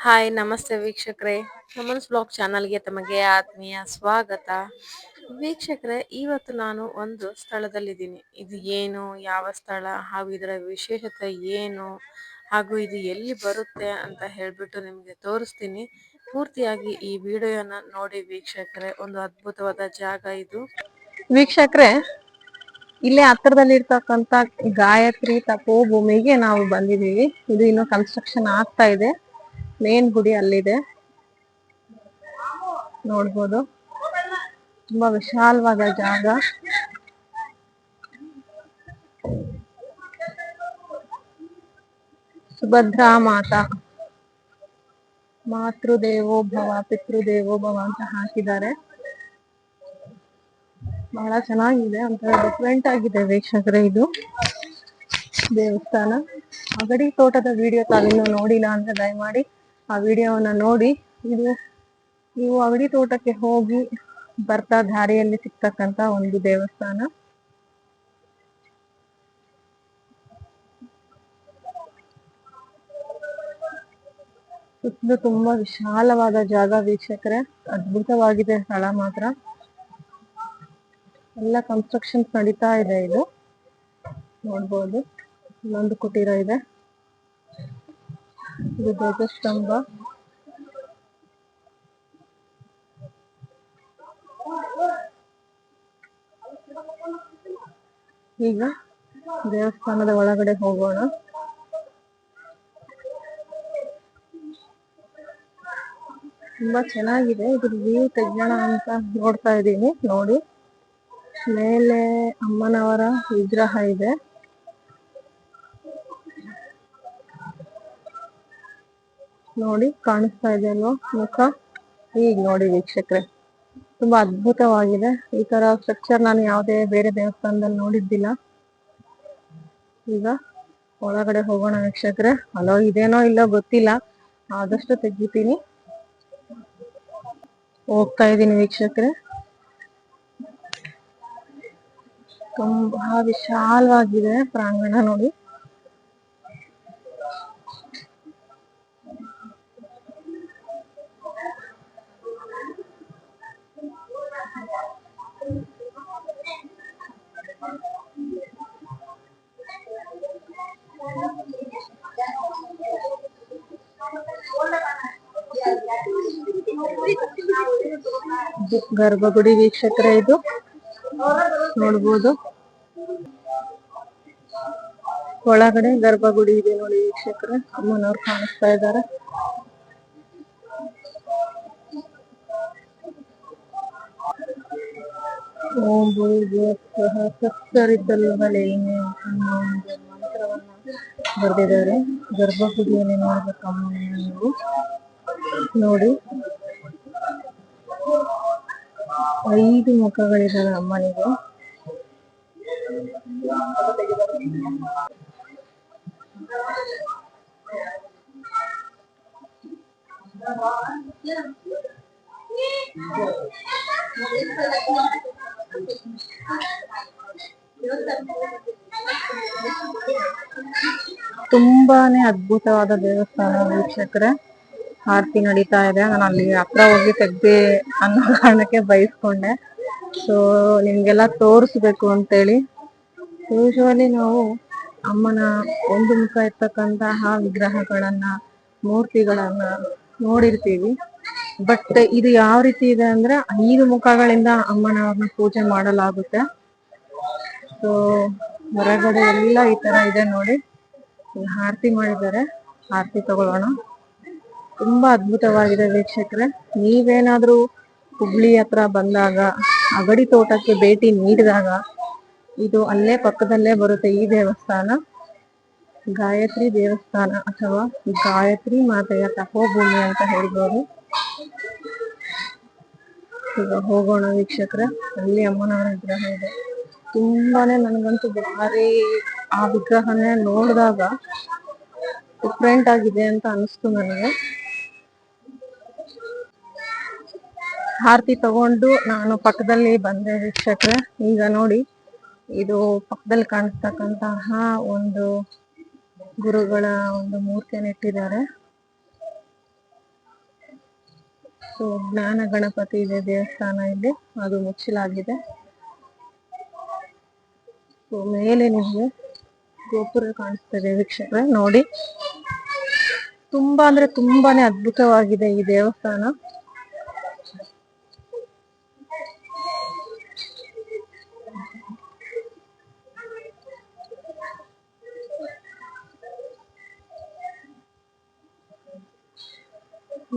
Hi ನಮಸ್ತೆ ವೀಕ್ಷಕರೇ. ನಮನ್ಸ್ blog ಚಾನಲ್ಗೆ ತಮಗೆ ಆತ್ಮೀಯ ಸ್ವಾಗತ. ವೀಕ್ಷಕರೇ, ಇವತ್ತು ನಾನು ಒಂದು ಸ್ಥಳದಲ್ಲಿದ್ದೀನಿ. ಇದು ಏನು, ಯಾವ ಸ್ಥಳ ಹಾಗೂ ಇದರ ವಿಶೇಷತೆ ಏನು ಹಾಗೂ ಇದು ಎಲ್ಲಿ ಬರುತ್ತೆ ಅಂತ ಹೇಳ್ಬಿಟ್ಟು ನಿಮಗೆ ತೋರಿಸ್ತೀನಿ. ಪೂರ್ತಿಯಾಗಿ ಈ ವಿಡಿಯೋನ ನೋಡಿ ವೀಕ್ಷಕರೇ. ಒಂದು ಅದ್ಭುತವಾದ ಜಾಗ ಇದು. ವೀಕ್ಷಕರೇ, ಇಲ್ಲೇ ಹತ್ತಿರದಲ್ಲಿ ಇರ್ತಕ್ಕಂಥ ಗಾಯತ್ರಿ ತಪೋಭೂಮಿಗೆ ನಾವು ಬಂದಿದ್ದೀವಿ. ಇದು ಇನ್ನು ಕನ್ಸ್ಟ್ರಕ್ಷನ್ ಆಗ್ತಾ ಇದೆ. ಮೇನ್ ಗುಡಿ ಅಲ್ಲಿದೆ, ನೋಡ್ಬೋದು. ತುಂಬಾ ವಿಶಾಲವಾದ ಜಾಗ. ಸುಭದ್ರಾ ಮಾತಾ, ಮಾತೃದೇವೋಭವ ಪಿತೃದೇವೋಭವ ಅಂತ ಹಾಕಿದ್ದಾರೆ. ಬಹಳ ಚೆನ್ನಾಗಿದೆ, ಒಂಥರ ಡಿಫ್ರೆಂಟ್ ಆಗಿದೆ ವೀಕ್ಷಕರೇ ಇದು ದೇವಸ್ಥಾನ. ಅಗಡಿ ತೋಟದ ವಿಡಿಯೋ ತಾವಿನ್ನೂ ನೋಡಿಲ್ಲ ಅಂದ್ರೆ ದಯಮಾಡಿ ಆ ವಿಡಿಯೋವನ್ನ ನೋಡಿ. ಇದು ನೀವು ಅಗಡಿ ತೋಟಕ್ಕೆ ಹೋಗಿ ಬರ್ತಾ ದಾರಿಯಲ್ಲಿ ಸಿಗ್ತಕ್ಕಂತ ಒಂದು ದೇವಸ್ಥಾನ. ಸುತ್ತಲೂ ತುಂಬಾ ವಿಶಾಲವಾದ ಜಾಗ ವೀಕ್ಷಕರೇ. ಅದ್ಭುತವಾಗಿದೆ ಸ್ಥಳ ಮಾತ್ರ. ಎಲ್ಲ ಕನ್ಸ್ಟ್ರಕ್ಷನ್ಸ್ ನಡೀತಾ ಇದೆ. ಇದು ನೋಡ್ಬೋದು, ಇನ್ನೊಂದು ಕುಟೀರ ಇದೆ. ಇದು ಧ್ವಜಸ್ತಂಭ. ಈಗ ದೇವಸ್ಥಾನದ ಒಳಗಡೆ ಹೋಗೋಣ. ತುಂಬಾ ಚೆನ್ನಾಗಿದೆ. ಇದ್ರ ವ್ಯೂ ತೆಗ್ಯೋಣ ಅಂತ ನೋಡ್ತಾ ಇದ್ದೀನಿ. ನೋಡಿ, ಮೇಲೆ ಅಮ್ಮನವರ ವಿಗ್ರಹ ಇದೆ. ನೋಡಿ, ಕಾಣಿಸ್ತಾ ಇದೆ ಅಲ್ವಾ ಮುಖ? ಈಗ ನೋಡಿ ವೀಕ್ಷಕರೇ, ತುಂಬಾ ಅದ್ಭುತವಾಗಿದೆ. ಈ ತರ ಸ್ಟ್ರಕ್ಚರ್ ನಾನು ಯಾವುದೇ ಬೇರೆ ದೇವಸ್ಥಾನದಲ್ಲಿ ನೋಡಿದ್ದಿಲ್ಲ. ಈಗ ಒಳಗಡೆ ಹೋಗೋಣ ವೀಕ್ಷಕರೇ. ಅಲೋ ಇದೇನೋ ಇಲ್ಲೋ ಗೊತ್ತಿಲ್ಲ, ಆದಷ್ಟು ತೆಗಿತೀನಿ. ಹೋಗ್ತಾ ಇದ್ದೀನಿ ವೀಕ್ಷಕರೇ. ತುಂಬಾ ವಿಶಾಲವಾಗಿದೆ ಪ್ರಾಂಗಣ. ನೋಡಿ, ಗರ್ಭಗುಡಿ ವೀಕ್ಷಕರೇ. ಇದು ನೋಡ್ಬೋದು, ಒಳಗಡೆ ಗರ್ಭಗುಡಿ ಇದೆ ನೋಡಿ ವೀಕ್ಷಕರೇ. ಅಮ್ಮನವ್ರು ಕಾಣಿಸ್ತಾ ಇದ್ದಾರೆ. ಓಂ ಭೂರ್ಭುವಃ ತತ್ಸವಿತುರ್ವರೆಣ್ಯಂ ಅನ್ನೋ ಒಂದು ಮಂತ್ರವನ್ನ ಬರೆದಿದ್ದಾರೆ ಗರ್ಭಗುಡಿಯಲ್ಲಿ. ನೋಡ್ಬೇಕಮ್ಮ ನೀವು ನೋಡಿ, 5 ಮುಖಗಳಿದ್ದಾವೆ ಅಮ್ಮನಿಗೆ. ತುಂಬಾನೇ ಅದ್ಭುತವಾದ ದೇವಸ್ಥಾನ ವೀಕ್ಷಕರೇ. ಆರತಿ ನಡೀತಾ ಇದೆ. ನಾನು ಅಲ್ಲಿ ಹತ್ರ ಹೋಗಿ ತೆಗ್ದೆ ಅನ್ನೋ ಕಾರಣಕ್ಕೆ ಬಯಸ್ಕೊಂಡೆ. ಸೊ ನಿಮ್ಗೆಲ್ಲ ತೋರಿಸ್ಬೇಕು ಅಂತೇಳಿ. ಯೂಶುವಲಿ ನಾವು ಅಮ್ಮನ ಒಂದು ಮುಖ ಇರ್ತಕ್ಕಂತಹ ವಿಗ್ರಹಗಳನ್ನ, ಮೂರ್ತಿಗಳನ್ನ ನೋಡಿರ್ತೀವಿ. ಬಟ್ ಇದು ಯಾವ ರೀತಿ ಇದೆ ಅಂದ್ರೆ 5 ಮುಖಗಳಿಂದ ಅಮ್ಮನವ್ರನ್ನ ಪೂಜೆ ಮಾಡಲಾಗುತ್ತೆ. ಸೊ ಹೊರಗಡೆ ಎಲ್ಲ ಈ ತರ ಇದೆ ನೋಡಿ. ಆರತಿ ಮಾಡಿದ್ದಾರೆ, ಆರತಿ ತಗೊಳ್ಳೋಣ. ತುಂಬಾ ಅದ್ಭುತವಾಗಿದೆ ವೀಕ್ಷಕರೇ. ನೀವೇನಾದ್ರೂ ಹುಬ್ಳಿ ಹತ್ರ ಬಂದಾಗ, ಅಗಡಿ ತೋಟಕ್ಕೆ ಭೇಟಿ ನೀಡಿದಾಗ, ಇದು ಅಲ್ಲೇ ಪಕ್ಕದಲ್ಲೇ ಬರುತ್ತೆ ಈ ದೇವಸ್ಥಾನ. ಗಾಯತ್ರಿ ದೇವಸ್ಥಾನ ಅಥವಾ ಗಾಯತ್ರಿ ಮಾತೆಯ ತಪೋಭೂಮಿ ಅಂತ ಹೇಳ್ಬೋದು. ಈಗ ಹೋಗೋಣ ವೀಕ್ಷಕರೇ. ಅಲ್ಲಿ ಅಮ್ಮನವರ ವಿಗ್ರಹ ಇದೆ. ತುಂಬಾನೇ ನನಗಂತೂ ಭಾರಿ ಆ ವಿಗ್ರಹನೇ ನೋಡಿದಾಗ ಡಿಫ್ರೆಂಟ್ ಆಗಿದೆ ಅಂತ ಅನಿಸ್ತು ನನಗೆ. ಆರತಿ ತಗೊಂಡು ನಾನು ಪಕ್ಕದಲ್ಲಿ ಬಂದೆ ವೀಕ್ಷಕರೇ. ಈಗ ನೋಡಿ, ಇದು ಪಕ್ಕದಲ್ಲಿ ಕಾಣಿಸ್ತಕ್ಕಂತಹ ಒಂದು ಗುರುಗಳ ಒಂದು ಮೂರ್ತಿಯನ್ನು ಇಟ್ಟಿದ್ದಾರೆ. ಸೊ ಜ್ಞಾನ ಗಣಪತಿ ಇದೆ ದೇವಸ್ಥಾನ ಇಲ್ಲಿ, ಅದು ಮುಚ್ಚಲಾಗಿದೆ. ಸೊ ಮೇಲೆ ನಿಮ್ಗೆ ಗೋಪುರ ಕಾಣಿಸ್ತದೆ ವೀಕ್ಷಕರೇ, ನೋಡಿ. ತುಂಬಾ ಅಂದ್ರೆ ತುಂಬಾನೇ ಅದ್ಭುತವಾಗಿದೆ ಈ ದೇವಸ್ಥಾನ.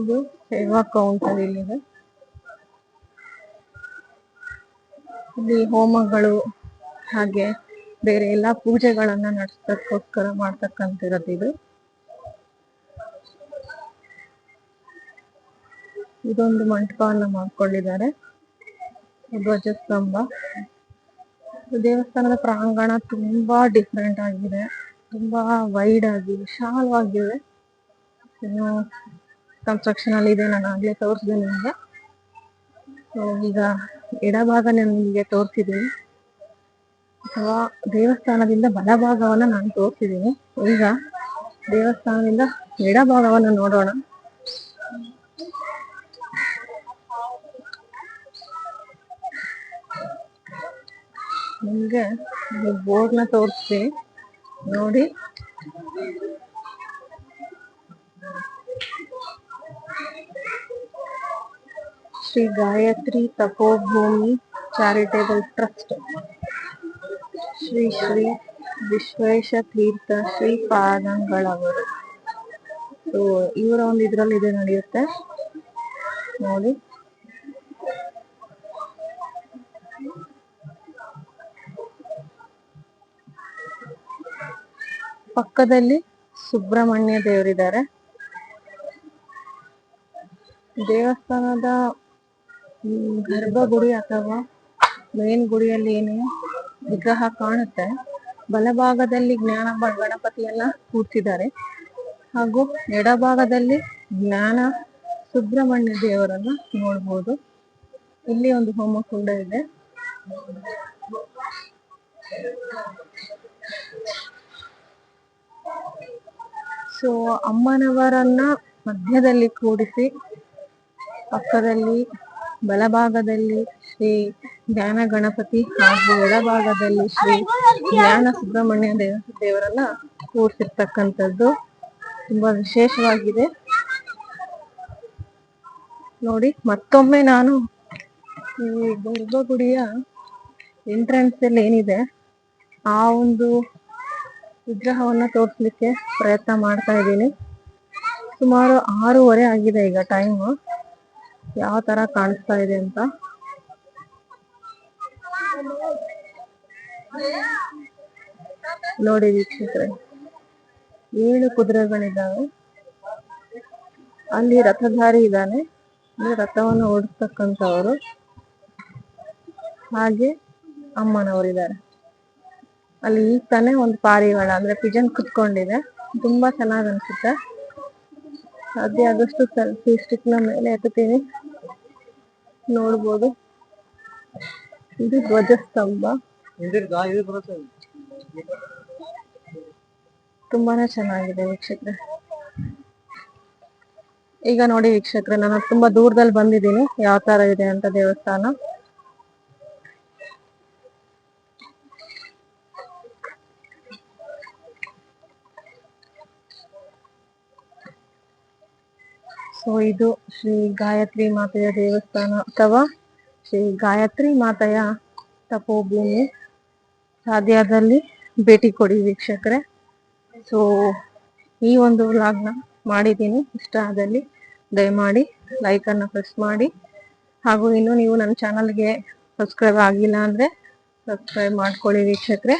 ಇದು ಸೇವಾ ಕೌಂಟರ್ ಇಲ್ಲಿದೆ. ಇಲ್ಲಿ ಹೋಮಗಳು ಹಾಗೆ ಬೇರೆ ಎಲ್ಲಾ ಪೂಜೆಗಳನ್ನ ನಡೆಸೋದಕ್ಕೋಸ್ಕರ ಮಾಡ್ತಕ್ಕಂತಿರೋದು ಇದು. ಇದೊಂದು ಮಂಟಪವನ್ನ ಮಾಡ್ಕೊಂಡಿದ್ದಾರೆ, ಧ್ವಜಸ್ತಂಭ. ದೇವಸ್ಥಾನದ ಪ್ರಾಂಗಣ ತುಂಬಾ ಡಿಫ್ರೆಂಟ್ ಆಗಿದೆ, ತುಂಬಾ ವೈಡ್ ಆಗಿ ವಿಶಾಲವಾಗಿದೆ. ಇನ್ನು ಕನ್ಸ್ಟ್ರಕ್ಷನ್ ಅಲ್ಲಿ ಇದೆ, ನಾನು ಆಗ್ಲೇ ತೋರಿಸಿದೆ ನಿಮ್ಗೆ. ಈಗ ಎಡಭಾಗ ನಿಮ್ಗೆ ತೋರಿಸಿದೀನಿ, ಅಥವಾ ದೇವಸ್ಥಾನದಿಂದ ಬಲಭಾಗವನ್ನ ನಾನು ತೋರಿಸಿದೀನಿ. ಈಗ ದೇವಸ್ಥಾನದಿಂದ ಎಡಭಾಗವನ್ನ ನೋಡೋಣ. ನಿಮ್ಗೆ ಬೋರ್ಡ್ನ ತೋರಿಸ್ತೀನಿ ನೋಡಿ. ಶ್ರೀ ಗಾಯತ್ರಿ ತಪೋಭೂಮಿ ಚಾರಿಟೇಬಲ್ ಟ್ರಸ್ಟ್, ಶ್ರೀ ಶ್ರೀ ವಿಶ್ವೇಶ ತೀರ್ಥ ಶ್ರೀಪಾದಂಗಳವರು. ಸೊ ಇವರ ಒಂದು ಇದ್ರಲ್ಲಿ ಇದೆ ನಡೆಯುತ್ತೆ ನೋಡಿ. ಪಕ್ಕದಲ್ಲಿ ಸುಬ್ರಹ್ಮಣ್ಯ ದೇವರಿದ್ದಾರೆ. ದೇವಸ್ಥಾನದ ಗರ್ಭಗುಡಿ ಅಥವಾ ಮೇನ್ ಗುಡಿಯಲ್ಲಿ ಏನೇ ವಿಗ್ರಹ ಕಾಣುತ್ತೆ, ಬಲಭಾಗದಲ್ಲಿ ಜ್ಞಾನ ಗಣಪತಿಯನ್ನ ಕೂರ್ಸಿದ್ದಾರೆ, ಹಾಗೂ ಎಡಭಾಗದಲ್ಲಿ ಜ್ಞಾನ ಸುಬ್ರಹ್ಮಣ್ಯ ದೇವರನ್ನ ನೋಡ್ಬೋದು. ಇಲ್ಲಿ ಒಂದು ಹೋಮಕುಂಡ ಇದೆ. ಸೊ ಅಮ್ಮನವರನ್ನ ಮಧ್ಯದಲ್ಲಿ ಕೂಡಿಸಿ, ಪಕ್ಕದಲ್ಲಿ ಬಲಭಾಗದಲ್ಲಿ ಶ್ರೀ ಜ್ಞಾನ ಗಣಪತಿ ಹಾಗೂ ಎಡಭಾಗದಲ್ಲಿ ಶ್ರೀ ಜ್ಞಾನ ಸುಬ್ರಹ್ಮಣ್ಯ ದೇವರನ್ನ ಕೂರಿಸಿರ್ತಕ್ಕಂಥದ್ದು ತುಂಬಾ ವಿಶೇಷವಾಗಿದೆ ನೋಡಿ. ಮತ್ತೊಮ್ಮೆ ನಾನು ಈ ಗರ್ಭಗುಡಿಯ ಎಂಟ್ರೆನ್ಸ್ ಅಲ್ಲಿ ಏನಿದೆ ಆ ಒಂದು ವಿಗ್ರಹವನ್ನ ತೋರಿಸ್ಲಿಕ್ಕೆ ಪ್ರಯತ್ನ ಮಾಡ್ತಾ ಇದ್ದೀನಿ. ಸುಮಾರು 6:30 ಆಗಿದೆ ಈಗ ಟೈಮ್. ಯಾವ ತರ ಕಾಣಿಸ್ತಾ ಇದೆ ಅಂತ ನೋಡಿ ವೀಕ್ಷಕರೇ. 7 ಕುದುರೆಗಳಿದ್ದಾವೆ, ಅಲ್ಲಿ ರಥಧಾರಿ ಇದ್ದಾನೆ, ರಥವನ್ನು ಓಡಿಸ್ತಕ್ಕಂಥವರು, ಹಾಗೆ ಅಮ್ಮನವರಿದ್ದಾರೆ. ಅಲ್ಲಿ ಈಗ ತಾನೇ ಒಂದು ಪಾರಿವಾಳ ಅಂದ್ರೆ ಪಿಜನ್ ಕುತ್ಕೊಂಡಿದೆ, ತುಂಬಾ ಚೆನ್ನಾಗ್ ಅನ್ಸುತ್ತೆ. ಸಾಧ್ಯ ಆದಷ್ಟು ಸೆಲ್ಫಿ ಸ್ಟಿಕ್ ನ ಮೇಲೆ ಎತ್ತುತ್ತೀನಿ, ನೋಡ್ಬೋದು. ಇದು ಧ್ವಜಸ್ತಂಭ, ತುಂಬಾನೇ ಚೆನ್ನಾಗಿದೆ ವೀಕ್ಷಕರೇ. ಈಗ ನೋಡಿ ವೀಕ್ಷಕರೇ, ನಾನು ತುಂಬಾ ದೂರದಲ್ಲಿ ಬಂದಿದ್ದೀನಿ ಯಾವ ತರ ಇದೆ ಅಂತ ದೇವಸ್ಥಾನ. ಸೊ ಇದು ಶ್ರೀ ಗಾಯತ್ರಿ ಮಾತೆಯ ದೇವಸ್ಥಾನ ಅಥವಾ ಶ್ರೀ ಗಾಯತ್ರಿ ಮಾತೆಯ ತಪೋಭೂಮಿ. ಸಾಧ್ಯದಲ್ಲಿ ಭೇಟಿ ಕೊಡಿ ವೀಕ್ಷಕರೇ. ಸೊ ಈ ಒಂದು ವ್ಲಾಗ್ನ ಮಾಡಿದ್ದೀನಿ. ಇಷ್ಟ ಆದಲ್ಲಿ ದಯಮಾಡಿ ಲೈಕ್ ಅನ್ನ ಪ್ರೆಸ್ ಮಾಡಿ, ಹಾಗೂ ಇನ್ನು ನೀವು ನನ್ನ ಚಾನಲ್ಗೆ ಸಬ್ಸ್ಕ್ರೈಬ್ ಆಗಿಲ್ಲ ಅಂದ್ರೆ ಸಬ್ಸ್ಕ್ರೈಬ್ ಮಾಡ್ಕೊಳ್ಳಿ ವೀಕ್ಷಕರೇ.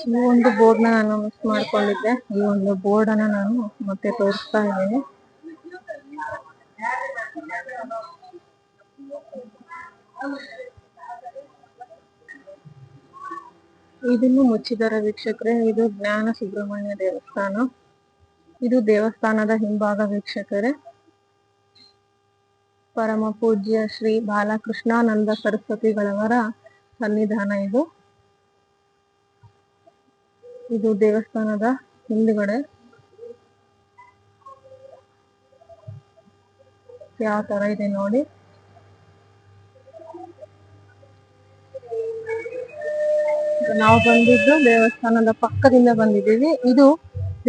ಈ ಒಂದು ಬೋರ್ಡ್ ನಾನು ಮಿಸ್ ಮಾಡ್ಕೊಂಡಿದ್ದೆ, ಈ ಒಂದು ಬೋರ್ಡ್ ಅನ್ನ ನಾನು ಮತ್ತೆ ತೋರಿಸ್ತಾ ಇದ್ದೀನಿ. ಇದನ್ನು ಮುಚ್ಚಿದ್ದಾರೆ ವೀಕ್ಷಕರೇ. ಇದು ಜ್ಞಾನ ಸುಬ್ರಹ್ಮಣ್ಯ ದೇವಸ್ಥಾನ. ಇದು ದೇವಸ್ಥಾನದ ಹಿಂಭಾಗ ವೀಕ್ಷಕರೇ. ಪರಮ ಪೂಜ್ಯ ಶ್ರೀ ಬಾಲಕೃಷ್ಣಾನಂದ ಸರಸ್ವತಿಗಳವರ ಸನ್ನಿಧಾನ ಇದು. ಇದು ದೇವಸ್ಥಾನದ ಹಿಂದುಗಡೆ. ಯಾವ ತರ ಇದೆ ನೋಡಿ. ನಾವು ಬಂದಿದ್ದು ದೇವಸ್ಥಾನದ ಪಕ್ಕದಿಂದ ಬಂದಿದ್ದೀವಿ. ಇದು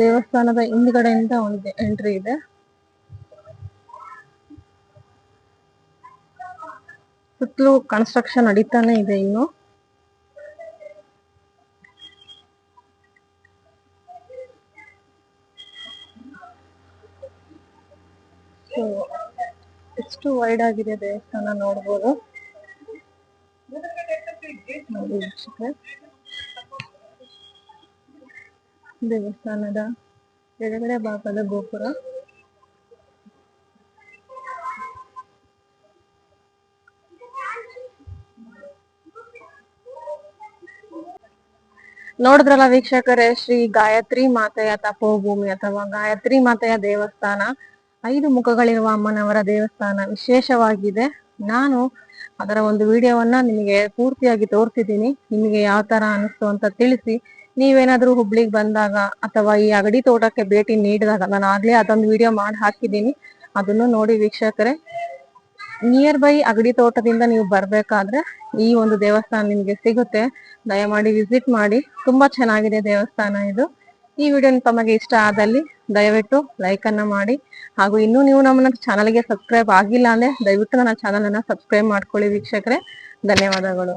ದೇವಸ್ಥಾನದ ಹಿಂದ್ಗಡೆಯಿಂದ ಒಂದು ಎಂಟ್ರಿ ಇದೆ. ಸುತ್ತಲೂ ಕನ್ಸ್ಟ್ರಕ್ಷನ್ ನಡೀತಾನೆ ಇದೆ ಇನ್ನು. ಎಷ್ಟು ವೈಡ್ ಆಗಿದೆ ದೇವಸ್ಥಾನ ನೋಡ್ಬೋದು. ದೇವಸ್ಥಾನದ ಎಡಗಡೆ ಭಾಗದ ಗೋಪುರ. ನೋಡಿದ್ರಲ್ಲ ವೀಕ್ಷಕರೇ, ಶ್ರೀ ಗಾಯತ್ರಿ ಮಾತೆಯ ತಪೋಭೂಮಿ ಅಥವಾ ಗಾಯತ್ರಿ ಮಾತೆಯ ದೇವಸ್ಥಾನ, 5 ಮುಖಗಳಿರುವ ಅಮ್ಮನವರ ದೇವಸ್ಥಾನ ವಿಶೇಷವಾಗಿದೆ. ನಾನು ಅದರ ಒಂದು ವಿಡಿಯೋವನ್ನ ನಿಮಗೆ ಪೂರ್ತಿಯಾಗಿ ತೋರಿಸಿದ್ದೀನಿ. ನಿಮಗೆ ಯಾವ ತರ ಅನಿಸ್ತು ಅಂತ ತಿಳಿಸಿ. ನೀವೇನಾದ್ರೂ ಹುಬ್ಳಿಗೆ ಬಂದಾಗ ಅಥವಾ ಈ ಅಗಡಿ ತೋಟಕ್ಕೆ ಭೇಟಿ ನೀಡಿದಾಗ, ನಾನು ಆಗ್ಲೇ ಅದೊಂದು ವಿಡಿಯೋ ಮಾಡಿ ಹಾಕಿದ್ದೀನಿ, ಅದನ್ನು ನೋಡಿ ವೀಕ್ಷಕರೇ. ನಿಯರ್ ಬೈ ಅಗಡಿ ತೋಟದಿಂದ ನೀವು ಬರ್ಬೇಕಾದ್ರೆ ಈ ಒಂದು ದೇವಸ್ಥಾನ ನಿಮ್ಗೆ ಸಿಗುತ್ತೆ. ದಯಮಾಡಿ ವಿಸಿಟ್ ಮಾಡಿ. ತುಂಬಾ ಚೆನ್ನಾಗಿದೆ ದೇವಸ್ಥಾನ ಇದು. ಈ ವಿಡಿಯೋ ತಮಗೆ ಇಷ್ಟ ಆದಲ್ಲಿ ದಯವಿಟ್ಟು ಲೈಕ್ ಅನ್ನ ಮಾಡಿ. ಹಾಗೂ ಇನ್ನೂ ನೀವು ನಮ್ಮ ಚಾನಲ್ಗೆ ಸಬ್ಸ್ಕ್ರೈಬ್ ಆಗಿಲ್ಲ ಅಂದ್ರೆ ದಯವಿಟ್ಟು ನನ್ನ ಚಾನಲ್ ಅನ್ನ ಸಬ್ಸ್ಕ್ರೈಬ್ ಮಾಡ್ಕೊಳ್ಳಿ ವೀಕ್ಷಕರೇ. ಧನ್ಯವಾದಗಳು.